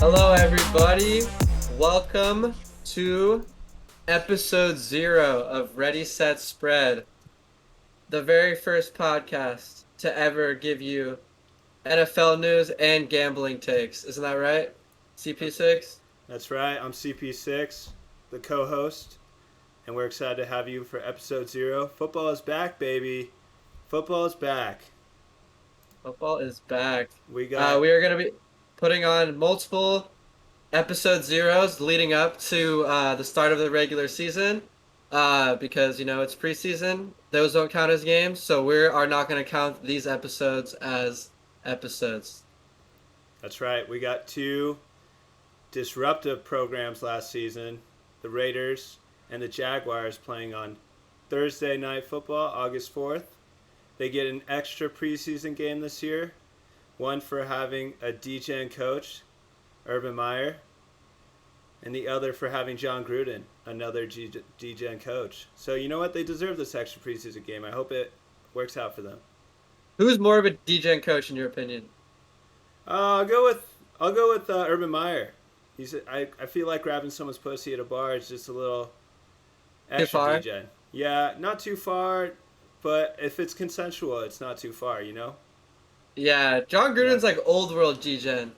Hello, everybody. Welcome to episode 0 of Ready, Set, Spread, the very first podcast to ever give you NFL news and gambling takes. Isn't that right? CP6? That's right. I'm CP6, the co-host, and we're excited to have you for episode 0. Football is back, baby. Football is back. Football is back. We got We are going to be putting on multiple episode zeros leading up to the start of the regular season because it's preseason. Those don't count as games, so we are not going to count these episodes as episodes. That's right. We got two disruptive programs last season, the Raiders and the Jaguars, playing on Thursday Night Football, August 4th. They get an extra preseason game this year, one for having a DGen coach, Urban Meyer, and the other for having John Gruden, another DGen coach. So you know what? They deserve this extra preseason game. I hope it works out for them. Who's more of a DGen coach in your opinion? I'll go with Urban Meyer. I feel like grabbing someone's pussy at a bar is just a little Too extra far? DGen. Yeah, not too far, but if it's consensual, it's not too far. You know? Yeah, John Yeah. Gruden's like old world DGen.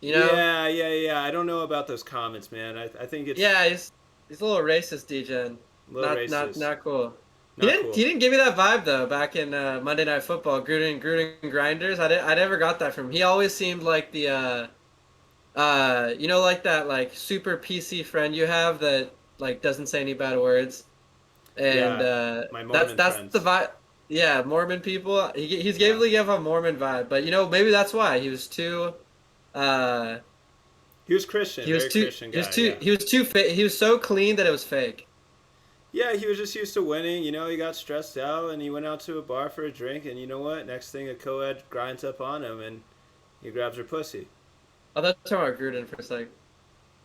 You know? Yeah. I don't know about those comments, man. I think it's Yeah, he's a little racist DGen. a little Not racist. not cool. He Not didn't cool. he didn't give me that vibe though back in Monday Night Football. Gruden grinders. I never got that from him. He always seemed like the like that like super PC friend you have that like doesn't say any bad words. And Yeah, my that's Mormon that's the friends. vibe. Yeah, Mormon people. He's Yeah. gave a Mormon vibe, but maybe that's why he was too. Uh, He was Christian, very Christian guy. Yeah. he was too fake. He was so clean that it was fake. Yeah, he was just used to winning. You know, he got stressed out and he went out to a bar for a drink. And you know what? Next thing, a co-ed grinds up on him and he grabs her pussy. I thought you were talking about Gruden for a second.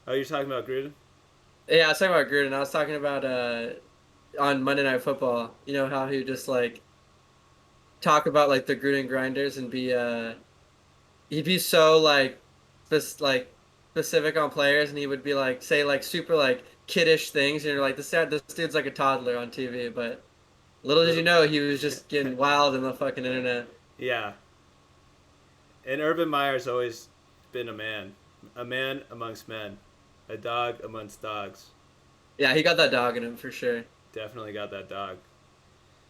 Oh, you're talking about Gruden? Yeah, I was talking about Gruden. I was talking about on Monday Night Football. You know how he would just like talk about like the Gruden grinders and be he'd be so like like specific on players and he would be like say like super like kiddish things and you're like this dude's like a toddler on TV, but little did you Little. know he was just getting wild in the fucking internet. Yeah. And Urban Meyer's always been a man amongst men, a dog amongst dogs. Yeah, he got that dog in him for sure. Definitely got that dog.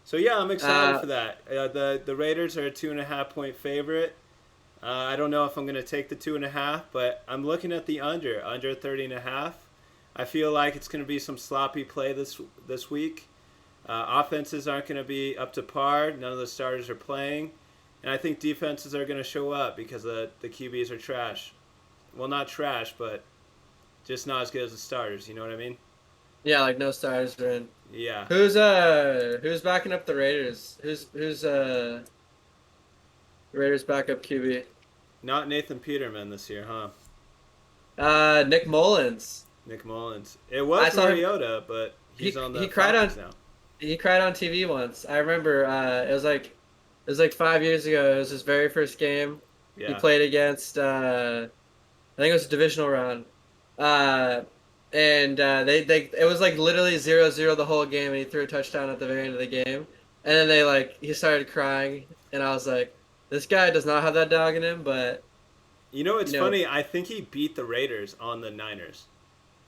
So yeah, I'm excited Uh for that. The Raiders are a 2.5 point favorite. I don't know if I'm going to take the 2.5, but I'm looking at the under 30.5. I feel like it's going to be some sloppy play this week. Offenses aren't going to be up to par. None of the starters are playing, and I think defenses are going to show up because the QBs are trash. Well, not trash, but just not as good as the starters. You know what I mean? yeah, like no stars are in. Yeah. Who's backing up the Raiders? Who's Raiders backup QB? Not Nathan Peterman this year, huh? Nick Mullins. Nick Mullins. It I was saw him. Mariota, but He he's on he the cried on Falcons now. he cried on TV once. I remember. It was like 5 years ago. It was his very first game. He Yeah. played against. I think it was a divisional round. Uh, and they it was like literally 0-0 the whole game, and he threw a touchdown at the very end of the game. And then he started crying, and I was like, this guy does not have that dog in him, but You know, you it's know funny. I think he beat the Raiders on the Niners.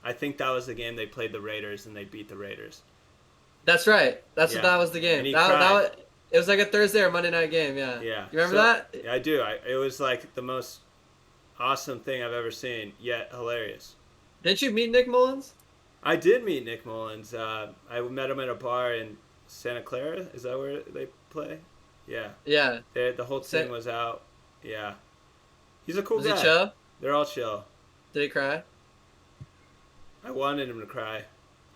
I think that was the game they played the Raiders and they beat the Raiders. that's right. Yeah. That was the game. And he That cried. was, it was like a Thursday or Monday night game. Yeah. Yeah. You remember So, that? yeah, I do. It was like the most awesome thing I've ever seen, yet hilarious. Didn't you meet Nick Mullins? I did meet Nick Mullins. I met him at a bar in Santa Clara. Is that where they play? Yeah. Yeah. The whole team was out. Yeah. He's a cool Was he guy. chill? They're all chill. Did he cry? I wanted him to cry.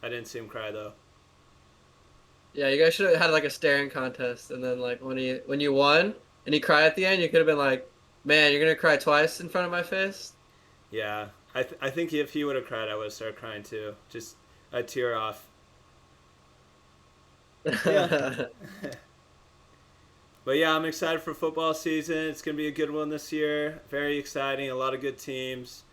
I didn't see him cry though. Yeah, you guys should have had like a staring contest, and then like when you won and he cried at the end, you could have been like, "Man, you're gonna cry twice in front of my face." Yeah, I think if he would have cried, I would have started crying too. Just a tear off. Yeah. But yeah, I'm excited for football season. It's gonna be a good one this year. Very exciting. A lot of good teams.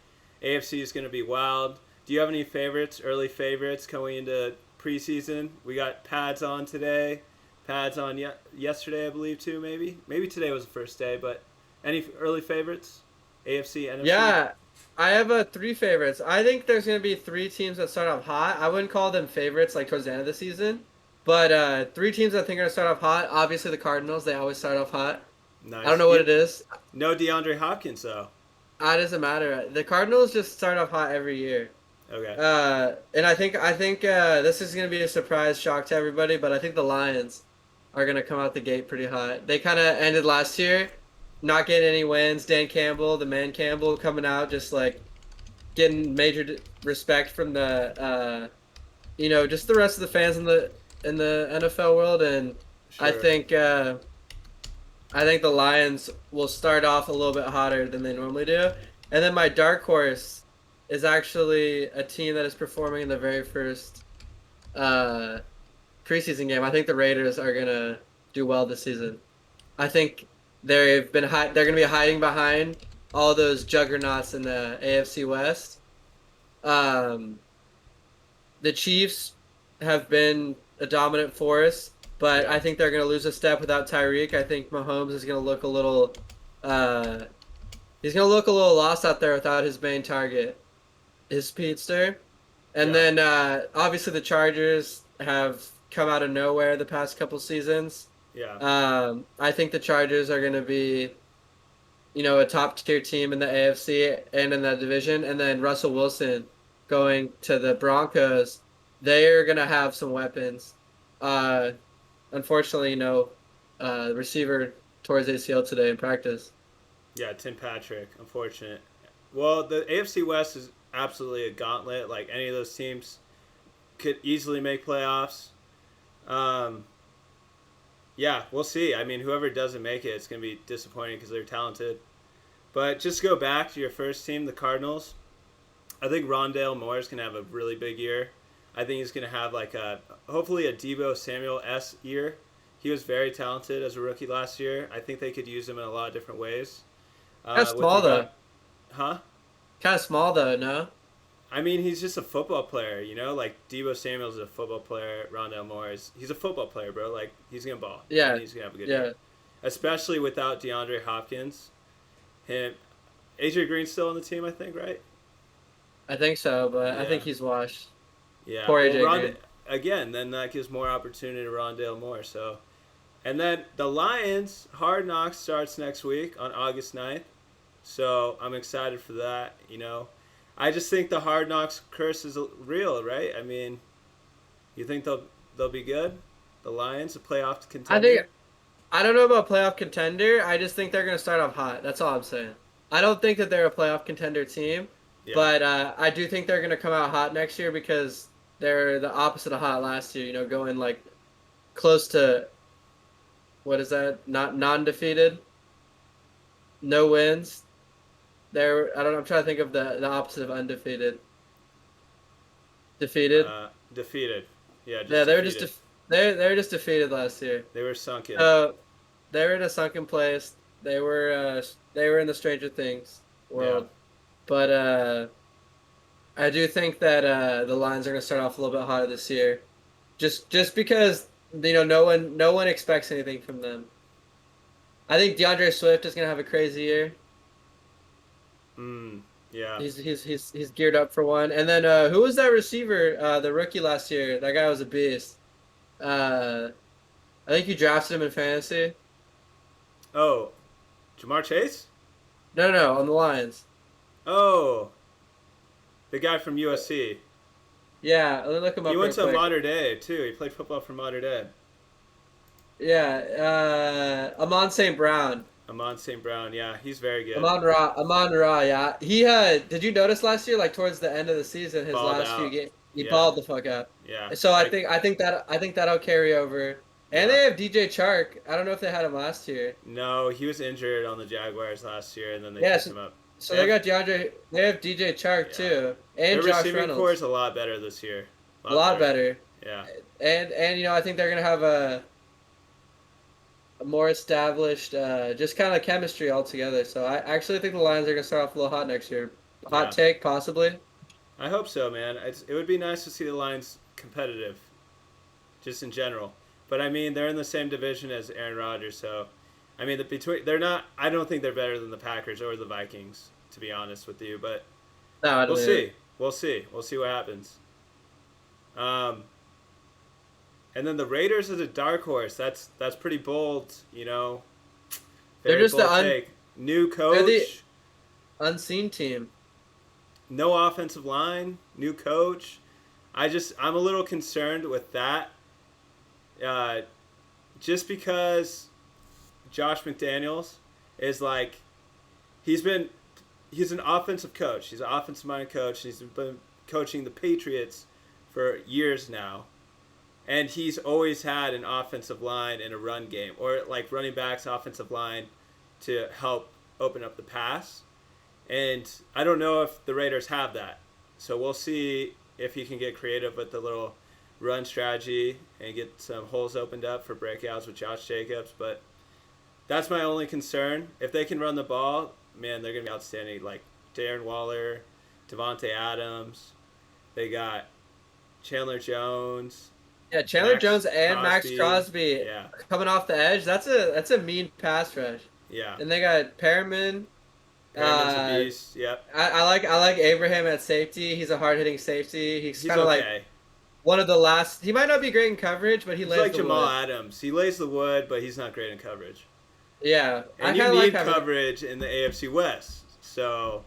AFC is going to be wild. Do you have any favorites, early favorites going into preseason? We got pads on today, pads on yesterday, I believe, too, maybe. Maybe today was the first day, but any early favorites? AFC, NFC? Yeah, I have three favorites. I think there's going to be three teams that start off hot. I wouldn't call them favorites like towards the end of the season, but three teams I think are going to start off hot. Obviously, the Cardinals, they always start off hot. I don't Nice. know what it is. No DeAndre Hopkins, though. It doesn't matter. The Cardinals just start off hot every year. Okay. And I think this is going to be a surprise shock to everybody, but I think the Lions are going to come out the gate pretty hot. They kind of ended last year not getting any wins. Dan Campbell, the man Campbell, coming out just like getting major respect from the just the rest of the fans in the NFL world, and I Sure. think uh, I think the Lions will start off a little bit hotter than they normally do. And then my dark horse is actually a team that is performing in the very first uh, preseason game. I think the Raiders are gonna do well this season. I think they're gonna be hiding behind all those juggernauts in the AFC West. Um, the Chiefs have been a dominant force, but Yeah. I think they're going to lose a step without Tyreek. I think Mahomes is going to look a little, uh, he's going to look a little lost out there without his main target, his speedster. And Yeah. then obviously the Chargers have come out of nowhere the past couple seasons. Yeah. I think the Chargers are going to be, a top tier team in the AFC and in that division. And then Russell Wilson going to the Broncos, they're going to have some weapons. Uh, Unfortunately, the receiver tore his ACL today in practice. Yeah, Tim Patrick. Unfortunate. Well, the AFC West is absolutely a gauntlet. Like any of those teams could easily make playoffs. Um, yeah, we'll see. I mean, whoever doesn't make it, it's going to be disappointing because they're talented. But just go back to your first team, the Cardinals. I think Rondale Moore is going to have a really big year. I think he's going to have hopefully a Debo Samuel-esque year. He was very talented as a rookie last year. I think they could use him in a lot of different ways. Kind of small though. Huh? Kind of small though. No. I mean, he's just a football player, you know? Like, Debo Samuel's is a football player. Rondale Moore he's a football player, bro. Like, he's going to ball. Yeah. And he's going to have a good Yeah. year. Especially without DeAndre Hopkins. Him. AJ Green's still on the team, I think, right? I think so, but I Yeah. think he's washed. Yeah. Poor Well, AJ Green. again, then that gives more opportunity to Rondale Moore. So, and then the Lions, Hard Knocks starts next week on August 9th. So I'm excited for that, I just think the Hard Knocks curse is real, right? I mean, you think they'll be good? The Lions, a playoff contender? I don't know about playoff contender. I just think they're going to start off hot. That's all I'm saying. I don't think that they're a playoff contender team, Yeah. but I do think they're going to come out hot next year because they're the opposite of hot last year. Going like close to what is that? Not non-defeated, no wins. I don't know. I'm trying to think of the opposite of undefeated. Defeated. Defeated. Yeah, just Yeah, they were defeated. they were just defeated last year. They were sunken. They were in a sunken place. They were in the Stranger Things world, but I do think that the Lions are going to start off a little bit hotter this year, just because no one expects anything from them. I think DeAndre Swift is going to have a crazy year. Yeah. He's geared up for one. And then who was that receiver? The rookie last year. That guy was a beast. I think you drafted him in fantasy. Oh, Jamar Chase? No, on the Lions. Oh, the guy from USC. Yeah, let me look him up He went real to quick. Mater Dei, too. He played football for Mater Dei. Yeah, Amon St. Brown. Amon St. Brown, yeah, he's very good. Amon Ra, yeah. Did you notice last year, like towards the end of the season, his Balled last few out. games, he Yeah. balled the fuck out. Yeah. So I think that'll carry over. And Yeah. they have DJ Chark. I don't know if they had him last year. No, he was injured on the Jaguars last year, and then they Yeah, picked him up. So they got DeAndre. They have DJ Chark Yeah. too, and Their Josh receiving core Reynolds. is a lot better this year. A lot better. Yeah. And I think they're gonna have a more established, just kind of chemistry altogether. So I actually think the Lions are gonna start off a little hot next year. Hot Yeah, take, possibly. I hope so, man. It would be nice to see the Lions competitive, just in general. But I mean, they're in the same division as Aaron Rodgers, so I mean, they're not. I don't think they're better than the Packers or the Vikings, to be honest with you. But No, I we'll don't either. see. We'll see. We'll see what happens. Um, and then the Raiders as a dark horse. That's pretty bold. They're Very just bold take. New they're the coach, unseen team. no offensive line, new coach. I'm a little concerned with that. Uh, just because Josh McDaniels is like he's been he's an offensive coach. He's an offensive minded coach. He's been coaching the Patriots for years now. And he's always had an offensive line and a run game, or like running backs, offensive line to help open up the pass. And I don't know if the Raiders have that. So we'll see if he can get creative with the little run strategy and get some holes opened up for breakouts with Josh Jacobs. But that's my only concern. If they can run the ball, man, they're going to be outstanding. Like Darren Waller, Devontae Adams. They got Chandler Jones, Yeah, Chandler Max Jones and Max Crosby. Crosby Yeah, coming off the edge. That's a mean pass rush. yeah. And they got Perriman. Perriman's a Uh, beast. Yep. I like Abraham at safety. He's a hard hitting safety. He's He's kind of like okay. one of the last. He might not be great in coverage, but he He's lays like the Jamal wood. Adams. He lays the wood, but he's not great in coverage. Yeah, I And you kind of like need having. coverage in the AFC West. So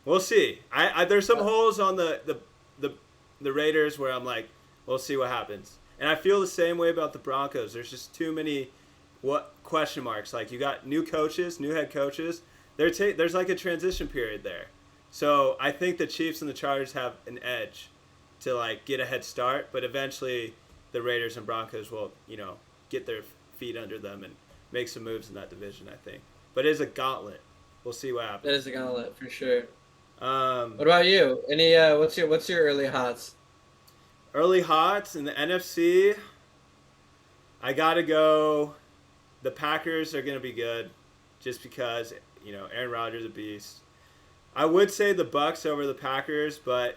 we'll see. I there's some holes on the Raiders where I'm like, we'll see what happens. And I feel the same way about the Broncos. There's just too many what question marks. Like you got new coaches, new head coaches. There's like a transition period there. So I think the Chiefs and the Chargers have an edge to like get a head start, but eventually the Raiders and Broncos will, get their feet under them and make some moves in that division, I think. But it is a gauntlet. We'll see what That happens. is a gauntlet for sure. Um, What about you? Any what's your early hots? early hots in the NFC, I got to go. The Packers are going to be good just because, Aaron Rodgers is a beast. I would say the Bucks over the Packers, but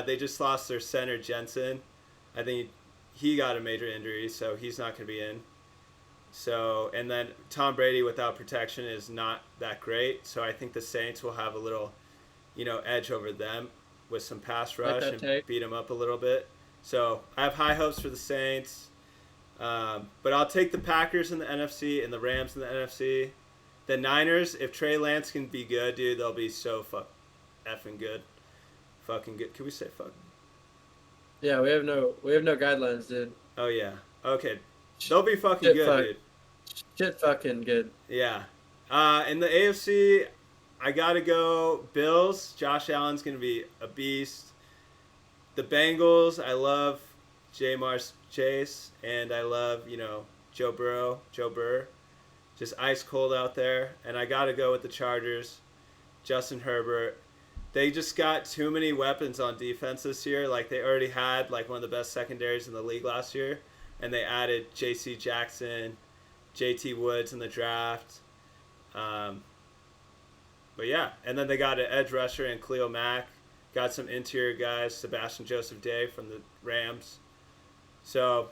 they just lost their center Jensen. I think he got a major injury, so he's not going to be in. So and then Tom Brady without protection is not that great. So I think the Saints will have a little, edge over them with some pass Like rush that and take? beat them up a little bit. So I have high hopes for the Saints, but I'll take the Packers in the NFC and the Rams in the NFC. The Niners, if Trey Lance can be good, dude, they'll be so effing good, fucking good. Can we say fuck? Yeah, we have no guidelines, dude. Oh yeah. Okay, they'll be fucking Shit, good, fuck, dude. shit, fucking good. Yeah. In the AFC, I gotta go Bills. Josh Allen's gonna be a beast. The Bengals, I love Jamar Chase, and I love Joe Burr, just ice cold out there. And I gotta go with the Chargers, Justin Herbert. They just got too many weapons on defense this year. Like they already had like one of the best secondaries in the league last year, and they added J.C. Jackson, J.T. Woods in the draft. Um, but yeah, and then they got an edge rusher in Cleo Mack. Got some interior guys, Sebastian Joseph Day from the Rams. So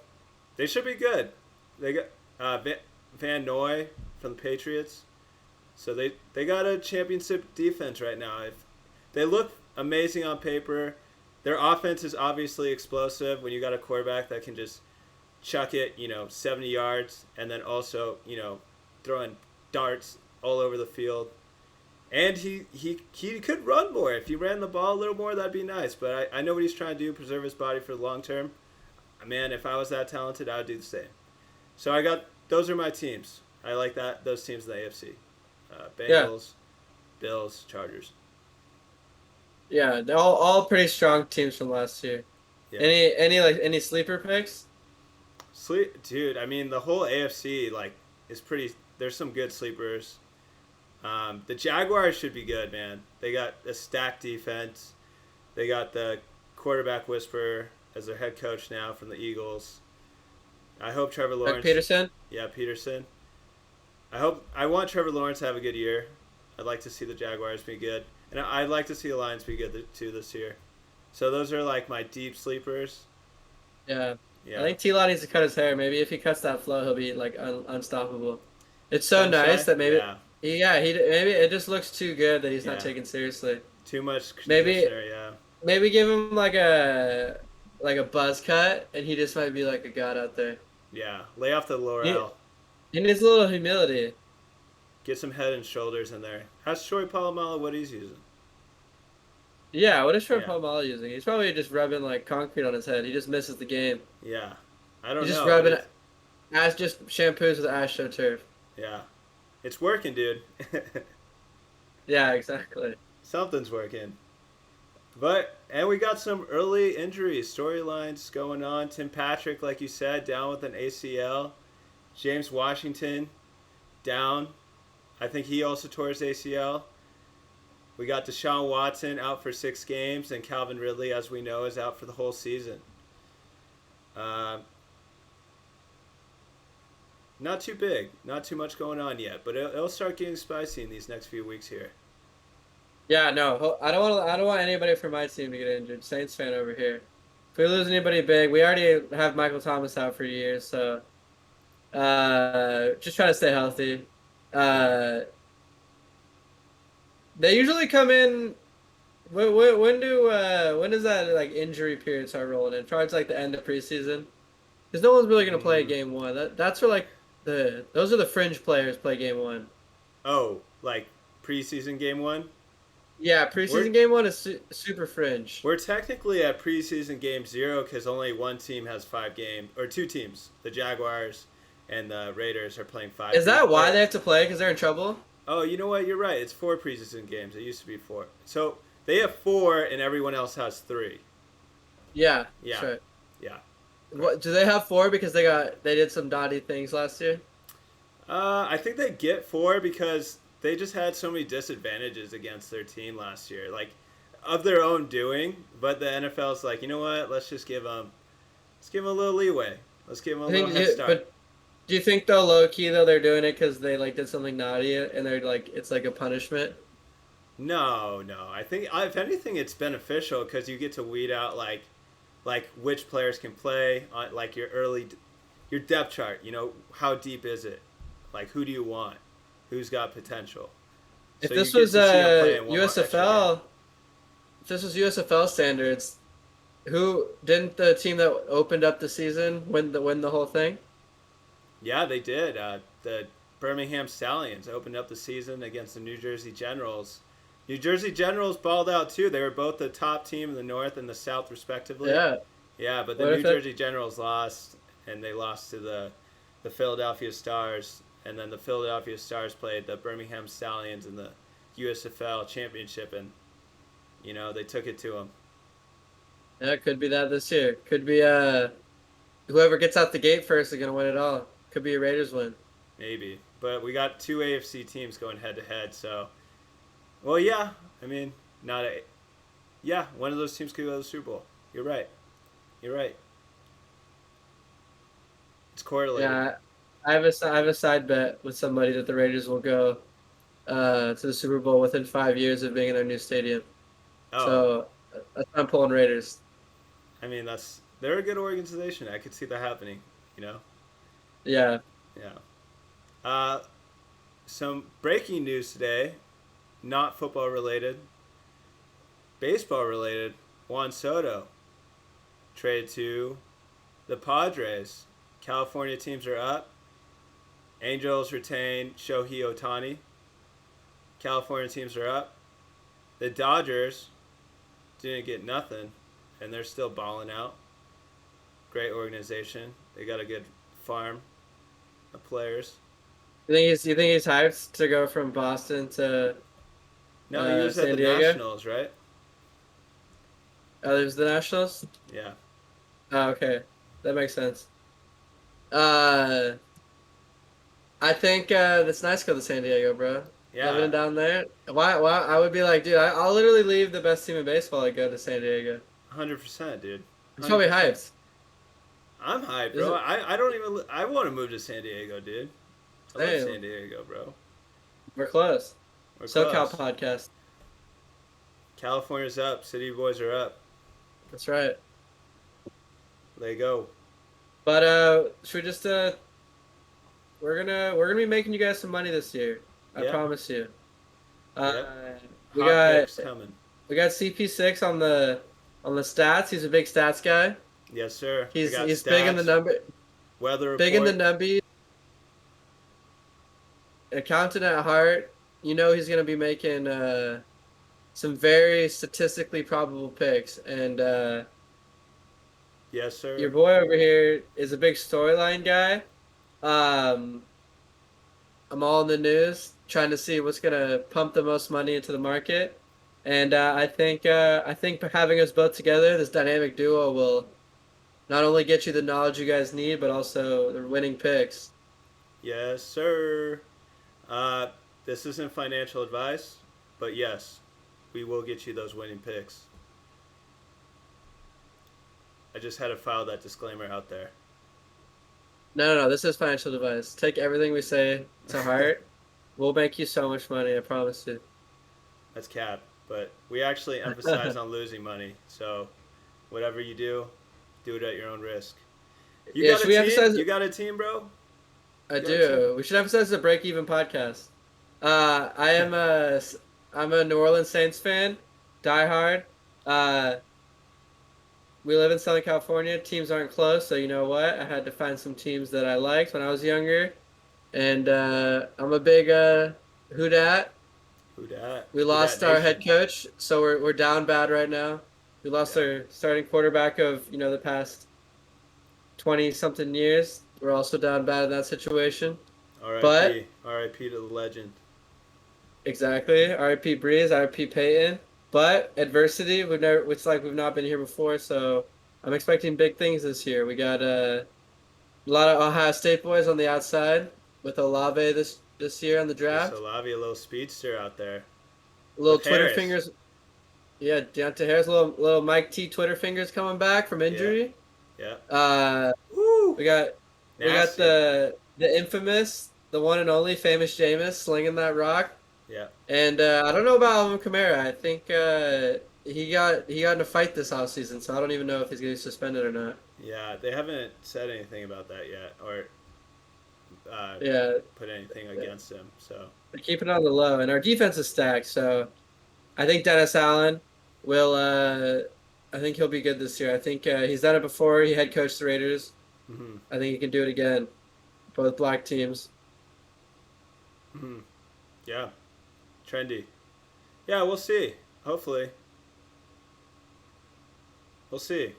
they should be good. They got Van Noy from the Patriots. So they got a championship defense right now. If they look amazing on paper, their offense is obviously explosive when you got a quarterback that can just chuck it, 70 yards, and then also, throwing darts all over the field. And he could run more. If he ran the ball a little more, that'd be nice. But I know what he's trying to do, preserve his body for the long term. Man, if I was that talented, I would do the same. So those are my teams. I like those teams in the AFC. Yeah, Bengals, Bills, Chargers. yeah, they're all pretty strong teams from last year. Yeah. Any sleeper picks? Dude, I mean, the whole AFC, like, is pretty. There's some good sleepers. The Jaguars should be good, man. They got a stacked defense. They got the quarterback whisperer as their head coach now from the Eagles. I hope Trevor Doug Lawrence. Peterson? Yeah, Peterson. I want Trevor Lawrence to have a good year. I'd like to see the Jaguars be good. And I'd like to see the Lions be good too this year. So those are like my deep sleepers. Yeah. I Yeah. think T-Law needs to cut his hair. Maybe if he cuts that flow, he'll be like unstoppable. It's so nice Sensei? that maybe, Yeah. yeah, he maybe it just looks too good that he's not Yeah. taken seriously. Too much Maybe conditioner, yeah. maybe give him like a buzz cut, and he just might be like a god out there. Yeah. Lay off the He L'Oreal. he needs a little humility. Get some head and shoulders in there. Ask Troy Polamalu what he's using. Yeah, what is Short Yeah. Palmolive using? He's probably just rubbing like concrete on his head. He just misses the game. Yeah. I don't He's just know, but rubbing it's as just shampoos with AstroTurf. yeah. It's working, dude. Yeah, exactly. Something's working. And we got some early injuries, storylines going on. Tim Patrick, like you said, down with an ACL. James Washington, down. I think he also tore his ACL. We got Deshaun Watson out for 6 games, and Calvin Ridley, as we know, is out for the whole season. Not too big, not too much going on yet, but it'll start getting spicy in these next few weeks here. Yeah, no, I don't want anybody from my team to get injured. Saints fan over here. If we lose anybody big, we already have Michael Thomas out for years, so just try to stay healthy. Uh, they usually come in. When does that like injury period start rolling in? Towards like the end of preseason, because no one's really gonna play game one. That's where like those are the fringe players play game one. Oh, like preseason game 1? Yeah, We're preseason game one is super fringe. we're technically at preseason game 0 because only one team has 5 games, or 2 teams. The Jaguars and the Raiders are playing 5 Is games. that why they have to play? Because they're in trouble? Oh, you know what? You're right. It's 4 preseason games. It used to be 4. So they have 4, and everyone else has 3. Yeah, Yeah. sure. Yeah. What do they have four because they did some naughty things last year? I think they get 4 because they just had so many disadvantages against their team last year, like of their own doing. But the NFL's like, you know what? Let's give them a little leeway. Let's give them a I little think, head start. but do you think though, low key though, they're doing it because they like did something naughty and they're like it's like a punishment? No, no. I think if anything, it's beneficial because you get to weed out like which players can play, like your depth chart. You know, how deep is it? Like, who do you want? Who's got potential? If So this you get was to see 'em play in one more extra game. USFL, if this was USFL standards, who didn't the team that opened up the season win the whole thing? Yeah, they did. The Birmingham Stallions opened up the season against the New Jersey Generals. New Jersey Generals balled out too. They were both the top team in the North and the South, respectively. Yeah. Yeah, but the What New if it- Jersey Generals lost, and they lost to the Philadelphia Stars, and then the Philadelphia Stars played the Birmingham Stallions in the USFL championship, and they took it to them. Yeah, it could be that this year. Could be whoever gets out the gate first is gonna win it all. Could be a Raiders win. Maybe, but we got 2 AFC teams going head to head, so well, yeah. I mean, not a yeah. One of those teams could go to the Super Bowl. You're right. You're right. It's correlated. Yeah, I have a side bet with somebody that the Raiders will go to the Super Bowl within 5 years of being in their new stadium. Oh, So I'm pulling Raiders. I mean they're a good organization. I could see that happening. Yeah. Yeah. Some breaking news today, not football related, baseball related. Juan Soto traded to the Padres. California teams are up. Angels retain Shohei Ohtani. California teams are up. The Dodgers didn't get nothing, and they're still balling out. Great organization. They got a good farm of players. You think he's hyped to go from Boston to No, he was at San the Diego? Nationals, right? there's the Nationals? Yeah. Oh, okay. That makes sense. I think that's nice to go to San Diego, bro. Yeah. Living down there. Why I would be like, dude, I'll literally leave the best team in baseball to go to San Diego. 100%, dude. He's probably 100%. hyped. I'm hyped, Is bro. it- I don't even. I want to move to San Diego, dude. I love Damn. San Diego, bro. We're close. We're SoCal close. podcast. California's up. City boys are up. That's right. They go. But should we just we're gonna be making you guys some money this year. I Yep. promise you. Yep. Uh, we Hot got picks coming. we got CP6 on the stats. He's a big stats guy. Yes, sir. We got He's big in the stats, number, weather big in the report. number. Accountant at heart. You know he's gonna be making some very statistically probable picks, and Yes, your sir. boy over here is a big storyline guy. Um, I'm all in the news, trying to see what's gonna pump the most money into the market, and I think having us both together, this dynamic duo, will not only get you the knowledge you guys need, but also the winning picks. Yes, sir. Uh, this isn't financial advice, but yes, we will get you those winning picks. I just had to file that disclaimer out there. No. This is financial advice. Take everything we say to heart. We'll make you so much money. I promise you. That's cap, but we actually emphasize on losing money. So, whatever you do it at your own risk. You Yeah, got should a we team? emphasize? You got a team, bro? I You got a team? do. We should emphasize the break even podcast. I am I'm a New Orleans Saints fan, die hard. Uh, we live in Southern California. Teams aren't close, so you know what? I had to find some teams that I liked when I was younger, and I'm a big who dat. Who dat? We Who dat lost our head nation? coach, so we're down bad right now. We lost Yeah. our starting quarterback of the past 20 something years. We're also down bad in that situation. But R.I.P. R.I.P. to the legend. exactly, R.I.P. Breeze, R.I.P. Peyton. But adversity, it's like we've not been here before, so I'm expecting big things this year. We got a lot of Ohio State boys on the outside with Olave this year on the Just draft. Olavi, a little speedster out there Little with Twitter Harris. fingers. Yeah, Deontay Harris, little Mike T Twitter fingers coming back from Yeah, injury. yeah. Uh, Woo! we got we got Nasty. the infamous, the one and only famous Jameis slinging that rock. Yeah. And I don't know about Alvin Kamara. I think he got in a fight this offseason, so I don't even know if he's going to be suspended or not. Yeah, they haven't said anything about that yet, or Yeah, put anything against him. So they're keeping it on the low, and our defense is stacked. So I think Dennis Allen will. I think he'll be good this year. I think he's done it before. He head coached the Raiders. hmm I think he can do it again. Both black teams. hmm yeah, trendy. Yeah, we'll see. Hopefully, we'll see.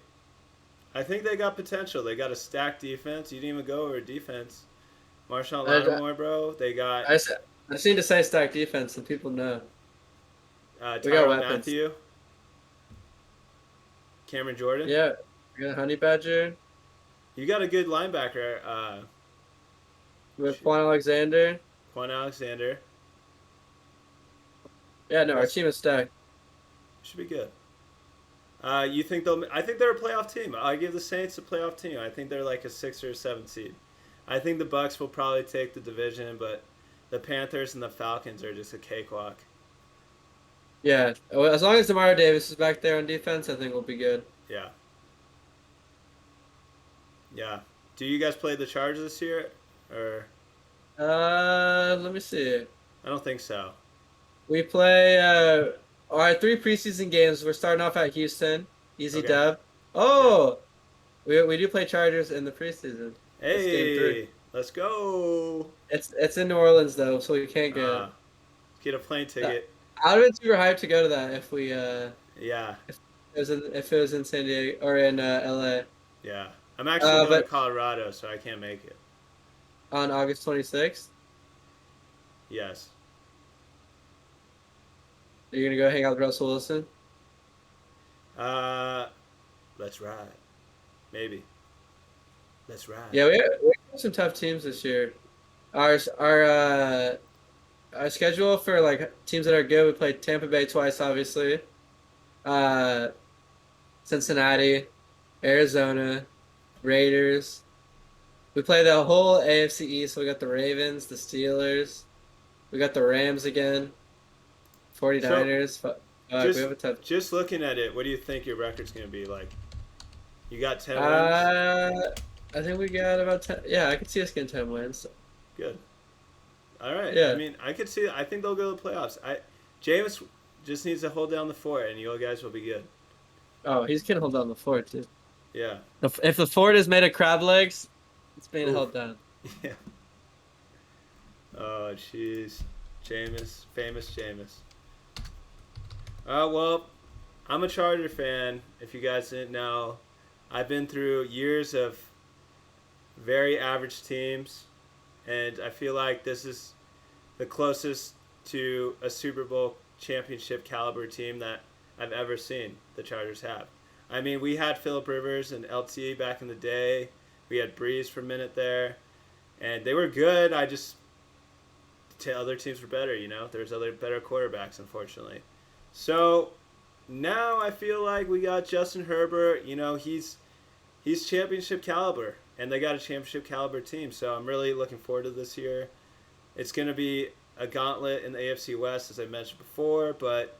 I think they got potential. They got a stacked defense. You didn't even go over defense. Marshawn I, Lattimore, bro. They got I, I just need to say stacked defense, and people know we got Tyrann weapons. Mathieu, Cameron Jordan. Yeah, we got Honey Badger You got a good linebacker, with Quan Alexander. Quan Alexander. Yeah, no, our That's team is stacked. should be good. You think they'll? I think they're a playoff team. I give the Saints a playoff team. I think they're like a 6 or 7 seed. I think the Bucks will probably take the division, but the Panthers and the Falcons are just a cakewalk. Yeah, well, as long as Demario Davis is back there on defense, I think we'll be good. Yeah, yeah. Do you guys play the Chargers this year? Or Let me see. I don't think so. We play our three preseason games. We're starting off at Houston, easy Okay. dub. Yeah. Oh, we do play Chargers in the preseason. It's game 3. Hey, let's go. It's in New Orleans though, so we can't Uh, go. get a plane ticket. I would have been super hyped to go to that if Yeah, it was in San Diego or in LA yeah. I'm actually going to but Colorado, so I can't make it. on August 26th. Yes. You're gonna go hang out with Russell Wilson. Uh, let's ride. Maybe. Let's ride. Yeah, we have some tough teams this year. Our our uh our schedule for like teams that are good, we played Tampa Bay twice, obviously. Uh, Cincinnati, Arizona, Raiders. We play the whole AFC East. So we got the Ravens, the Steelers. We got the Rams again, So 49ers, We Just have a tough. just looking at it, what do you think your record's gonna be like? You got 10 wins. Uh, I think we got about 10. Yeah, I could see us getting 10 wins. Good. All right. I Yeah. mean, I could see. I think they'll go to the playoffs. James just needs to hold down the fort, and you guys will be good. Oh, he's gonna hold down the fort too. Yeah. If the fort is made of crab legs, it's being Oof. held down. Yeah. Oh, jeez. Jameis, famous Jameis. Well, I'm a Charger fan. If you guys didn't know, I've been through years of very average teams, and I feel like this is the closest to a Super Bowl championship caliber team that I've ever seen the Chargers have. I mean, we had Philip Rivers and LT back in the day. We had Breeze for a minute there, and they were good. I just other teams were better. There's other better quarterbacks, unfortunately. So now I feel like we got Justin Herbert. He's championship caliber, and they got a championship caliber team. So I'm really looking forward to this year. It's going to be a gauntlet in the AFC West, as I mentioned before, but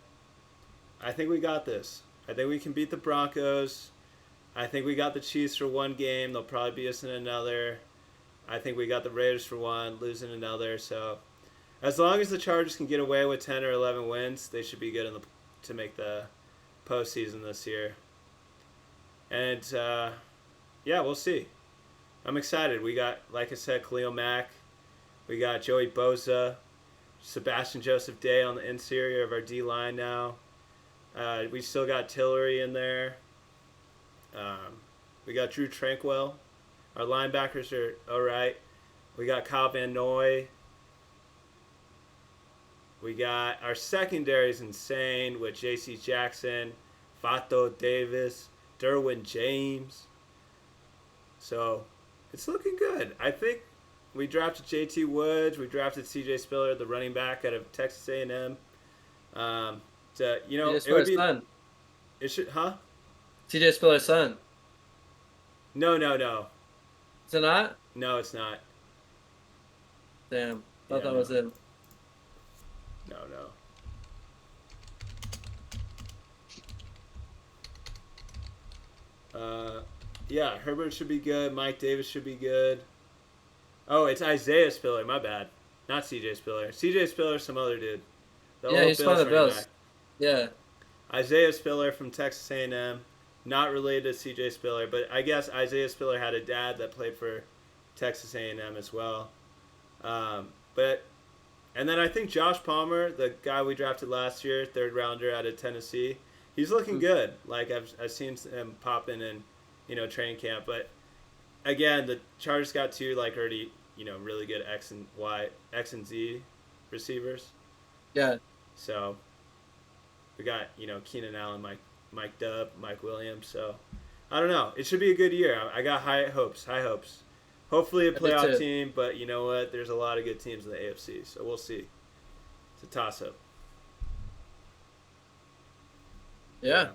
I think we got this. I think we can beat the Broncos. I think we got the Chiefs for one game. They'll probably beat us in another. I think we got the Raiders for one, losing another. So as long as the Chargers can get away with 10 or 11 wins, they should be good to make the postseason this year. And yeah, we'll see. I'm excited. We got, like I said, Khalil Mack. We got Joey Bosa, Sebastian Joseph Day on the interior of our D line now. We still got Tillery in there. We got Drew Tranquil. Our linebackers are all right. We got Kyle Van Noy. We got our secondary is insane with J.C. Jackson, Fato Davis, Derwin James. So it's looking good. I think we drafted J.T. Woods. We drafted C.J. Spiller, the running back out of Texas A&M. CJ It would Spiller's be. son. It should, huh? CJ Spiller's son. No. Is it not? No, it's not. Damn. Thought Yeah, that no. was him. No. Yeah, Herbert should be good. Mike Davis should be good. Oh, it's Isaiah Spiller. My bad. Not C.J. Spiller. C.J. Spiller, some other dude. The Yeah, old he's one Bills of the running Bills. back. Yeah. Isaiah Spiller from Texas A&M. Not related to C.J. Spiller, but I guess Isaiah Spiller had a dad that played for Texas A&M as well. But and then I think Josh Palmer, the guy we drafted last year, third rounder out of Tennessee, he's looking good. Like I've seen him popping in, training camp. But again, the Chargers got two already, really good X and Z receivers. Yeah. So we got Keenan Allen, Mike Dubb, Mike Williams. So I don't know. It should be a good year. I got high hopes. Hopefully a I do playoff too. team, but you know what? There's a lot of good teams in the AFC, so we'll see. It's a toss-up. Yeah.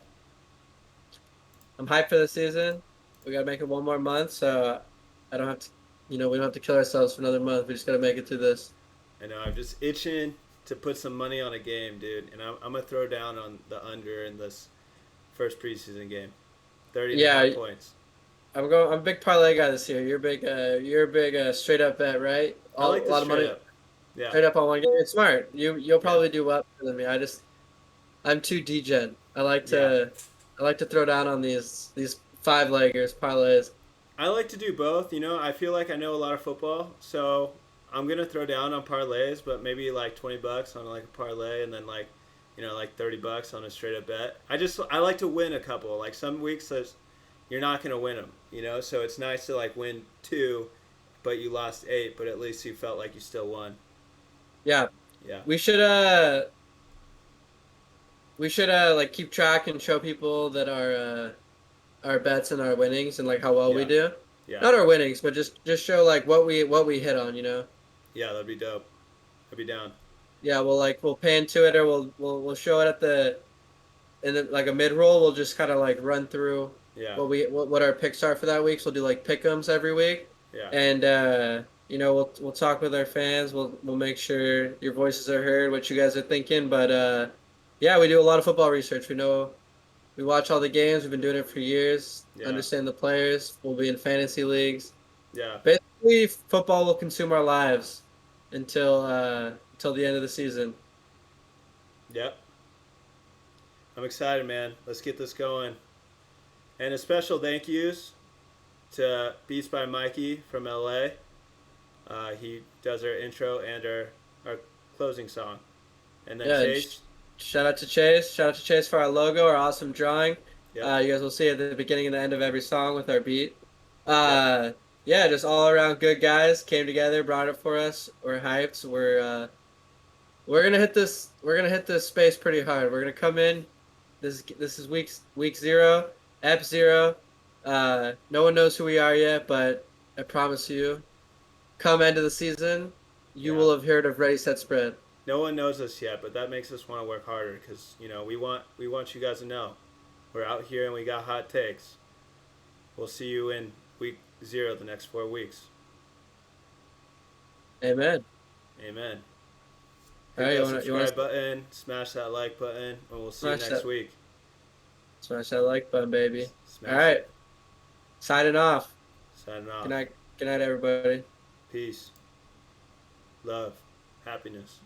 I'm hyped for the season. We gotta make it one more month, so I don't have to, we don't have to kill ourselves for another month. We just gotta make it through this. I know. I'm just itching to put some money on a game, dude, and I'm gonna throw down on the under in this first preseason game. 30 and a half Yeah, points. I'm a big parlay guy this year. You're a big straight up bet, right? I A like this lot of straight money up. Yeah. straight up on one game. It's smart. You'll Yeah. probably do well better than me. I'm too degen. Yeah. I like to throw down on these five leggers parlays. I like to do both. I feel like I know a lot of football, so I'm gonna throw down on parlays, but maybe like $20 on like a parlay, and then like $30 on a straight up bet. I like to win a couple. Like some weeks, you're not gonna win them, So it's nice to like win two, but you lost 8, but at least you felt like you still won. Yeah, Yeah. we should like keep track and show people that our bets and our winnings and like how well we Yeah. do. Yeah. Not our winnings, but just show like what we hit on. Yeah, that'd be dope. I'd be down. Yeah, we'll pay into it or we'll show it like a mid roll. We'll just kind of like run through Yeah. what our picks are for that week. So we'll do like pick'ems every week, Yeah. and we'll talk with our fans. We'll make sure your voices are heard, what you guys are thinking. But Yeah, we do a lot of football research. We watch all the games. We've been doing it for years. Yeah, Understand the players. We'll be in fantasy leagues. yeah, Basically, football will consume our lives until the end of the season. yep. I'm excited, man. Let's get this going. And a special thank yous to Beats by Mikey from LA. He does our intro and our closing song. And then Yeah, and Chase. shout out to Chase. Shout out to Chase for our logo, our awesome drawing. Yep, You guys will see at the beginning and the end of every song with our beat. yep, Uh, yeah, just all around good guys came together, brought it for us. We're hyped. We're gonna hit this. We're gonna hit this space pretty hard. We're gonna come in. This is week 0, ep 0. No one knows who we are yet, but I promise you, come end of the season, you yeah. will have heard of Ready Set Spread. No one knows us yet, but that makes us want to work harder because we want you guys to know we're out here and we got hot takes. We'll see you in week 0 the next 4 weeks. Amen. Amen. All Hit right, that you wanna subscribe button, smash that like button, and we'll see you smash next that week. smash that like button, baby. All Smash right, it. signing off. Signing Good off. night. Good night, everybody. Peace. Love. Happiness.